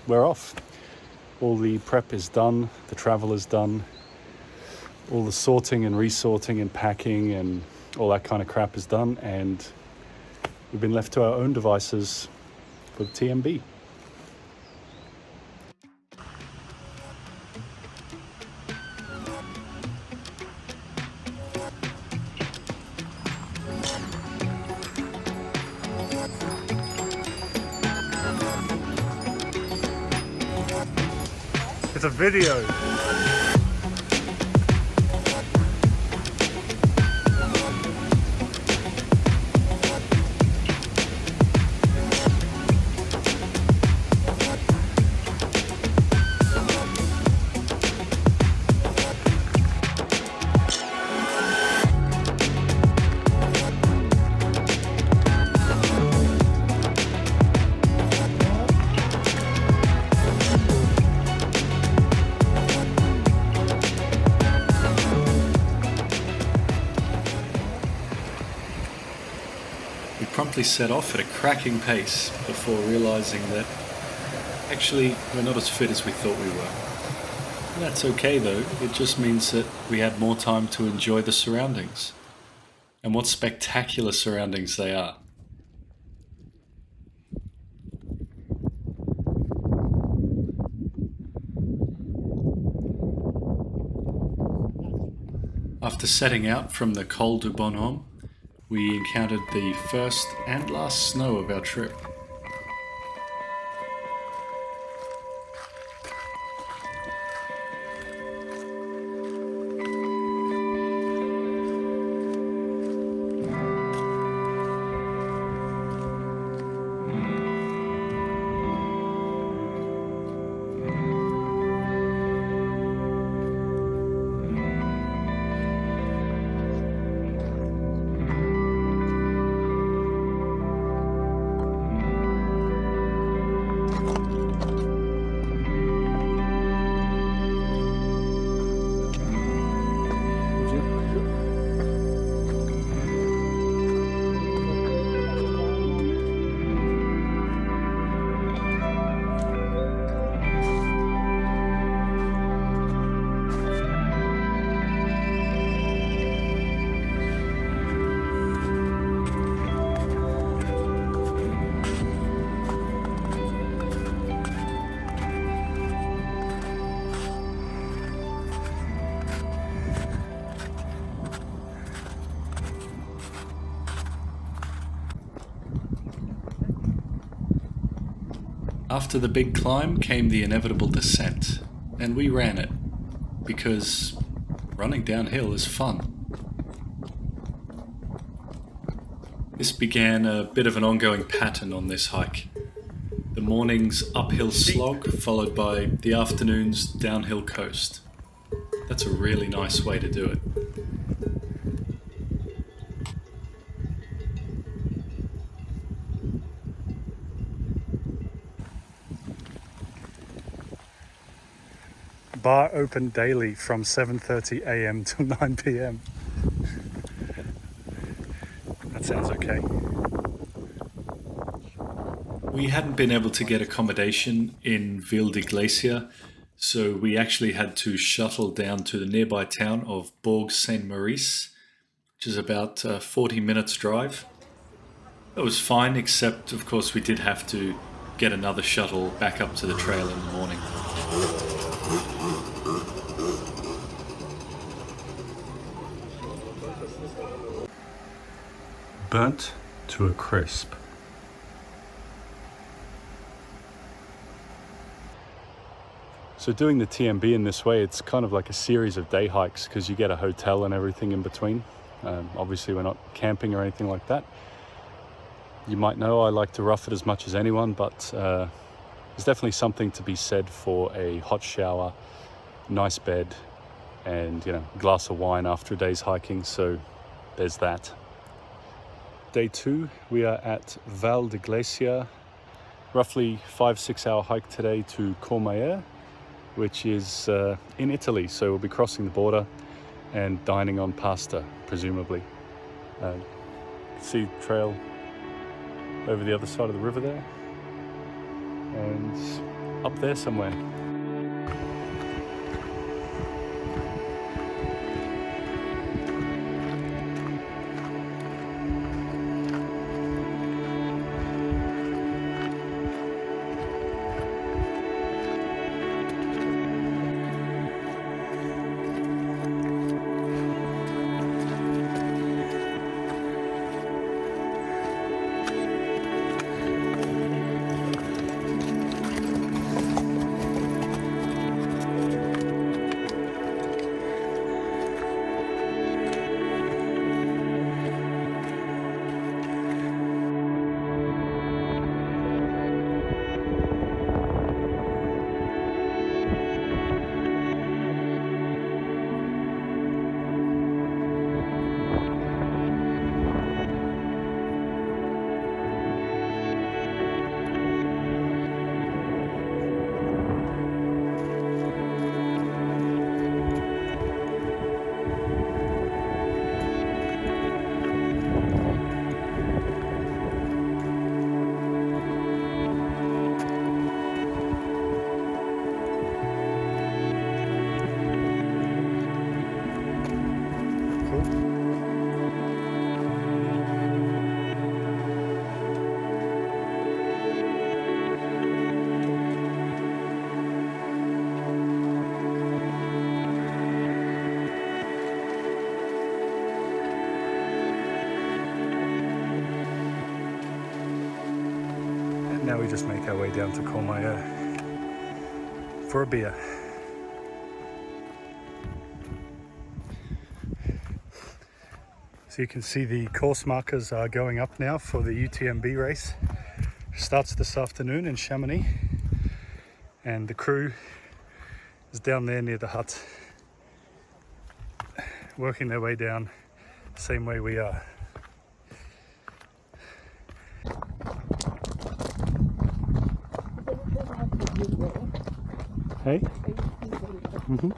we're off. All the prep is done, the travel is done, all the sorting and resorting and packing and all that kind of crap is done, and we've been left to our own devices for the TMB. It's a video. Promptly set off at a cracking pace before realizing that actually we're not as fit as we thought we were. And that's okay though, it just means that we had more time to enjoy the surroundings. And what spectacular surroundings they are. After setting out from the Col du Bonhomme, we encountered the first and last snow of our trip. After the big climb came the inevitable descent, and we ran it, because running downhill is fun. This began a bit of an ongoing pattern on this hike. The morning's uphill slog, followed by the afternoon's downhill coast. That's a really nice way to do it. Bar open daily from 7:30 a.m. till 9 p.m. That sounds okay. We hadn't been able to get accommodation in Ville d'Iglesia, so we actually had to shuttle down to the nearby town of Bourg Saint-Maurice, which is about 40 minutes drive. It was fine, except of course we did have to get another shuttle back up to the trail in the morning. Burnt to a crisp. So doing the TMB in this way, it's kind of like a series of day hikes because you get a hotel and everything in between. Obviously we're not camping or anything like that. You might know I like to rough it as much as anyone, but there's definitely something to be said for a hot shower, nice bed, and a glass of wine after a day's hiking. So there's that. Day 2, we are at Val d'Iglesia, roughly 5-6 hour hike today to Courmayeur, which is in Italy. So we'll be crossing the border and dining on pasta, presumably. See the trail over the other side of the river there. And up there somewhere. Now we just make our way down to Courmayeur for a beer. So you can see the course markers are going up now for the UTMB race. Starts this afternoon in Chamonix, and the crew is down there near the hut, working their way down the same way we are. Hey? Mm-hmm.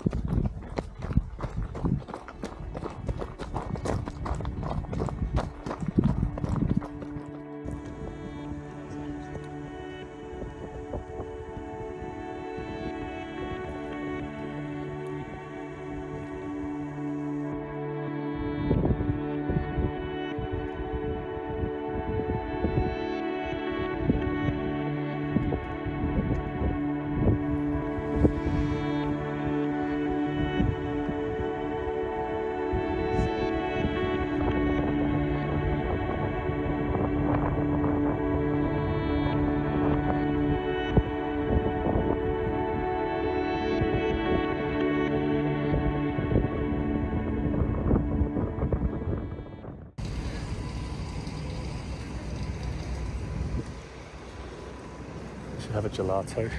Should have a gelato.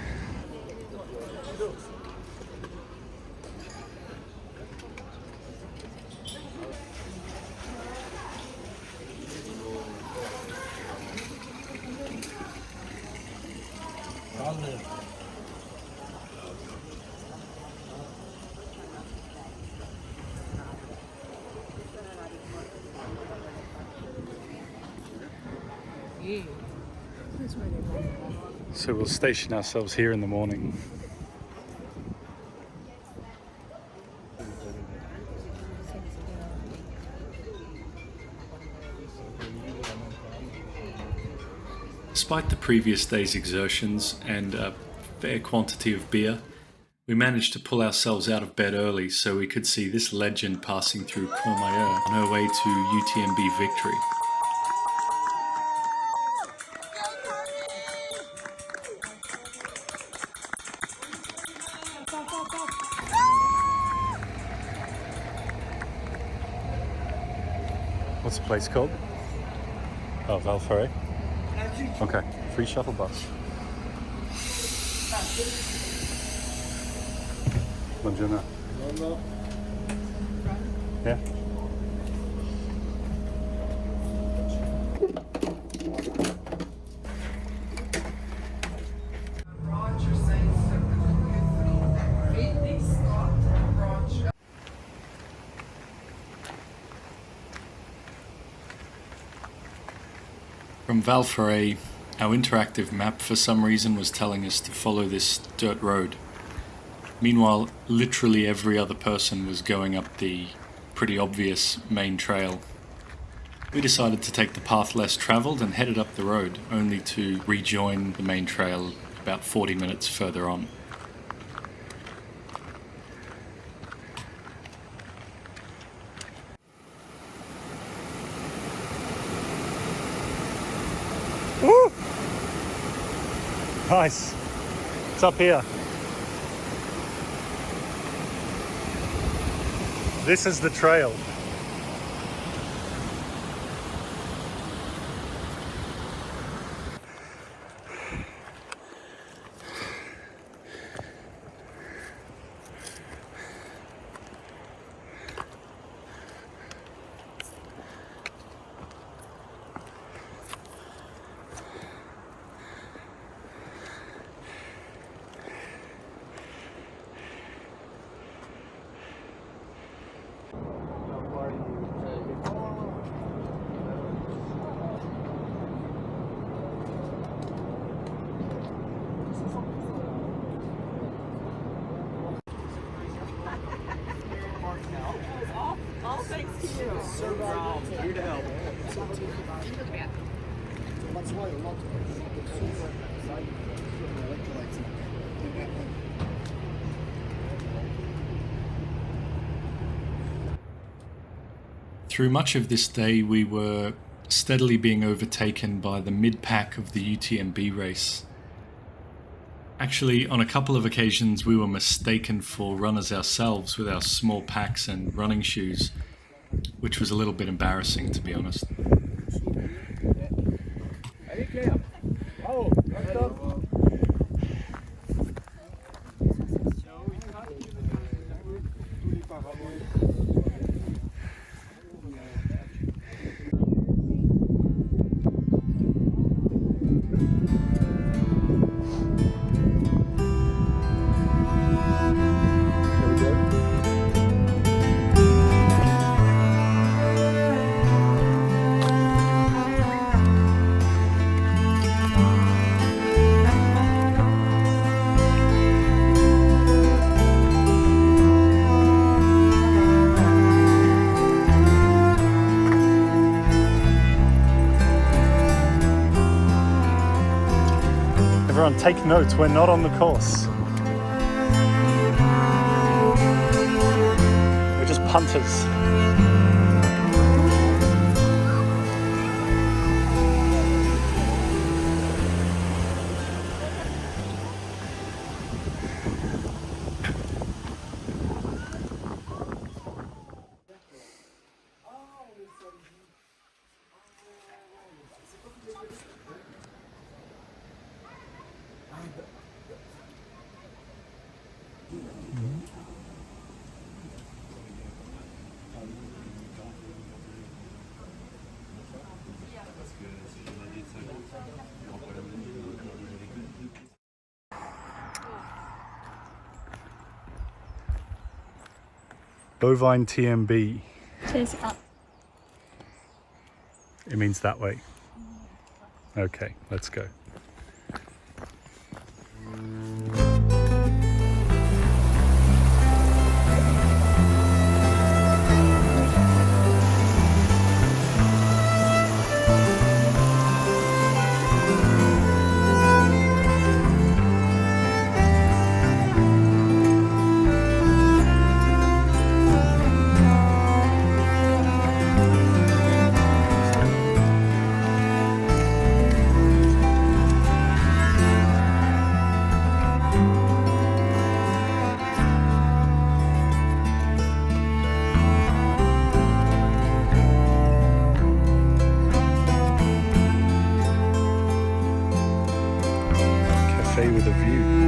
So we'll station ourselves here in the morning. Despite the previous day's exertions and a fair quantity of beer, we managed to pull ourselves out of bed early so we could see this legend passing through Courmayeur on her way to UTMB victory. What's the place called? Oh, Valferret. Okay, free shuttle bus. Buongiorno. Yeah. From Valferret, Our interactive map for some reason was telling us to follow this dirt road. Meanwhile, literally every other person was going up the pretty obvious main trail. We decided to take the path less travelled and headed up the road, only to rejoin the main trail about 40 minutes further on. Woo! Nice. It's up here. This is the trail. All thanks to you. Here to help. That's why a lot of Through much of this day, we were steadily being overtaken by the mid-pack of the UTMB race. Actually, on a couple of occasions, we were mistaken for runners ourselves with our small packs and running shoes, which was a little bit embarrassing, to be honest. Everyone take note, we're not on the course. We're just punters. Bovine TMB. Chase up. It means that way. Okay, let's go. With a view.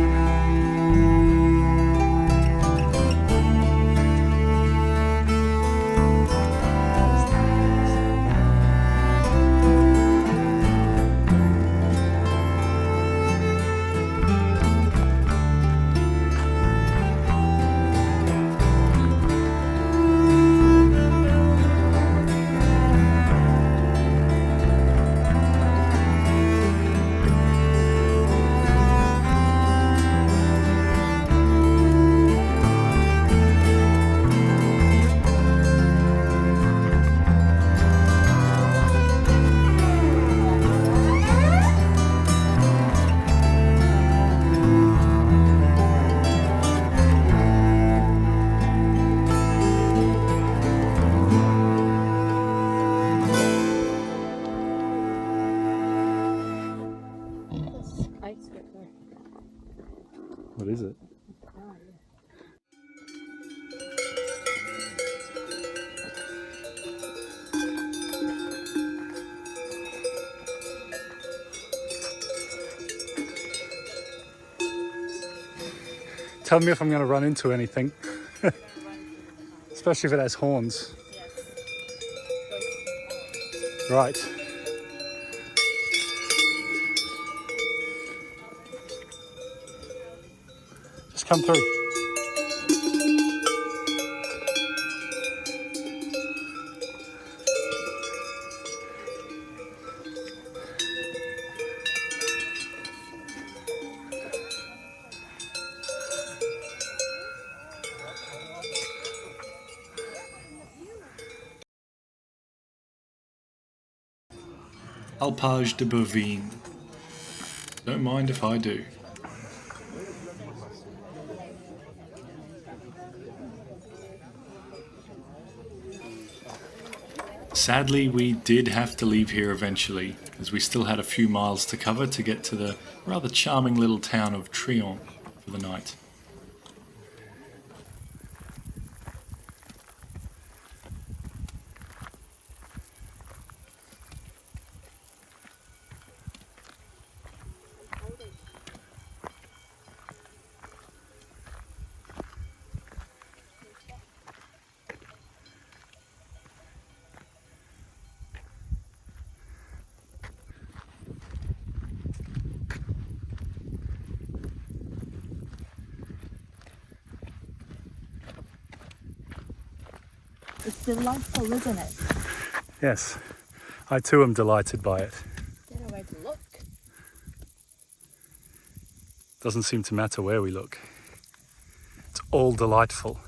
What is it? Tell me if I'm going to run into anything. Especially if it has horns. Right. Just come through. Alpage de Bovine. Don't mind if I do. Sadly, we did have to leave here eventually, as we still had a few miles to cover to get to the rather charming little town of Tryon for the night. It's delightful, isn't it? Yes, I too am delighted by it. Get away to look. Doesn't seem to matter where we look. It's all delightful.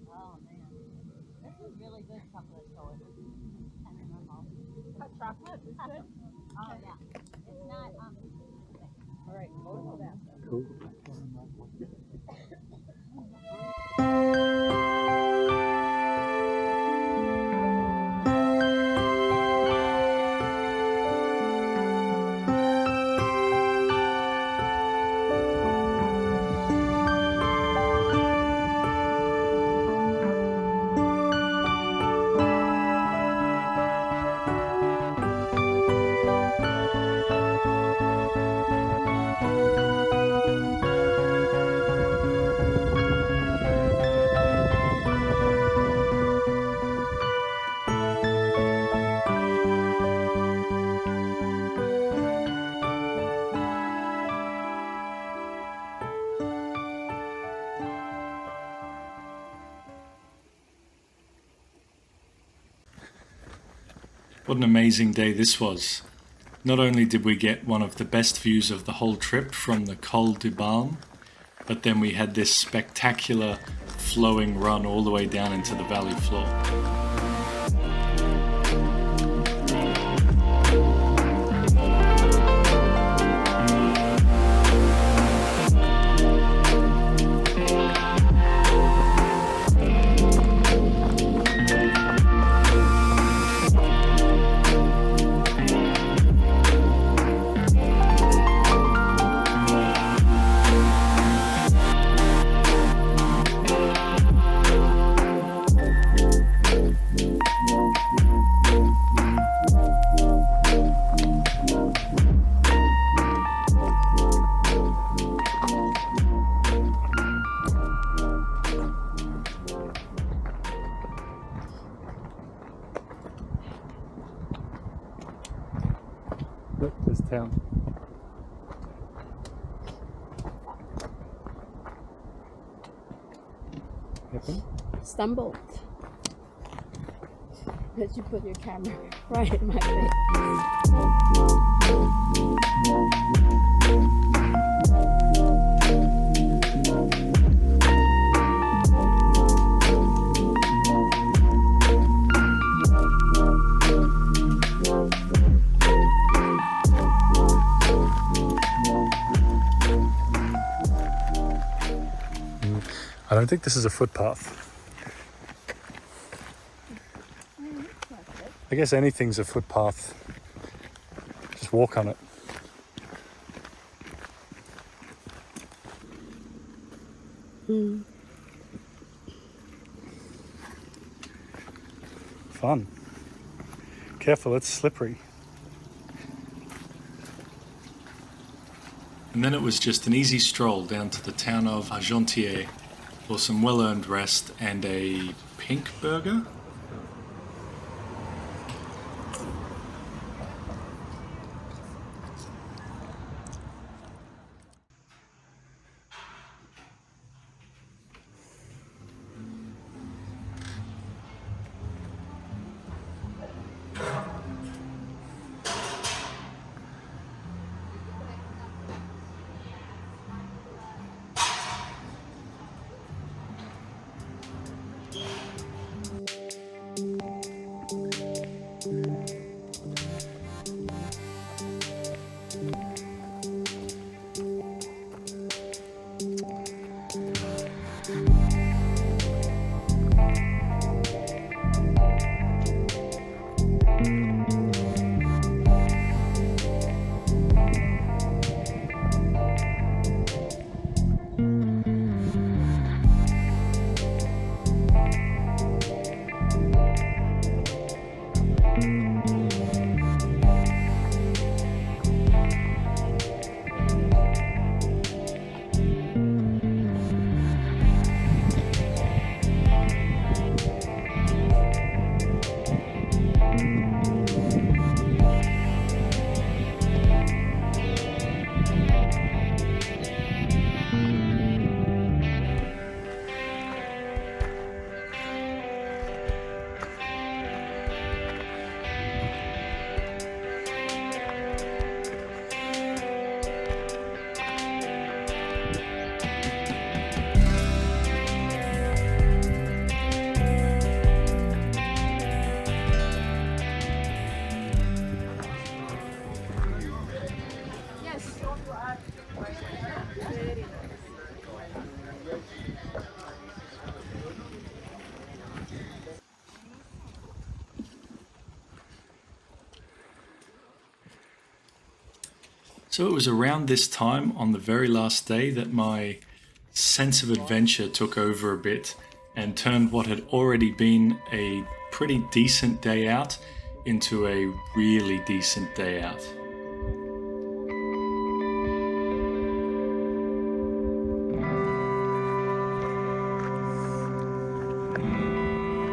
Oh man, this is really good chocolate short. Hot chocolate is good. Oh yeah, it's not All right, most of that. Cool. What an amazing day this was. Not only did we get one of the best views of the whole trip from the Col du Balme, but then we had this spectacular flowing run all the way down into the valley floor. town. Happen? Stumbled. That you put your camera right in my face. I don't think this is a footpath. I guess anything's a footpath. Just walk on it. Fun. Careful, it's slippery. And then it was just an easy stroll down to the town of Argentière for some well-earned rest and a pink burger. So it was around this time on the very last day that my sense of adventure took over a bit and turned what had already been a pretty decent day out into a really decent day out.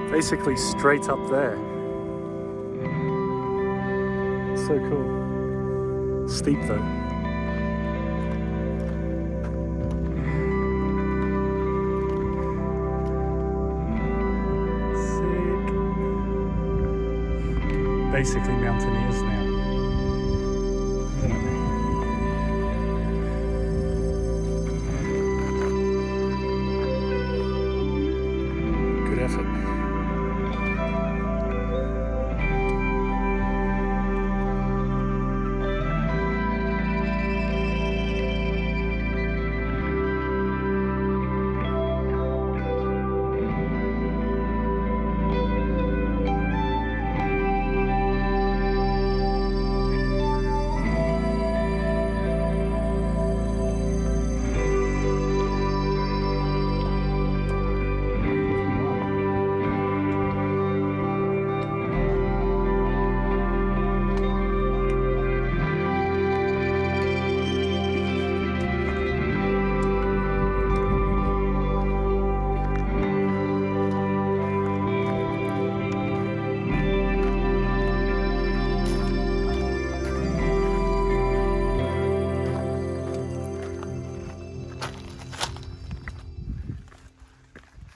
Basically straight up there. So cool. Steep though. Sick. Basically mountaineers now. Good effort.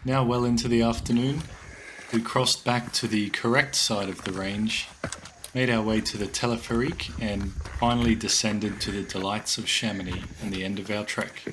Now well into the afternoon, we crossed back to the correct side of the range, made our way to the Teleferique and finally descended to the delights of Chamonix and the end of our trek.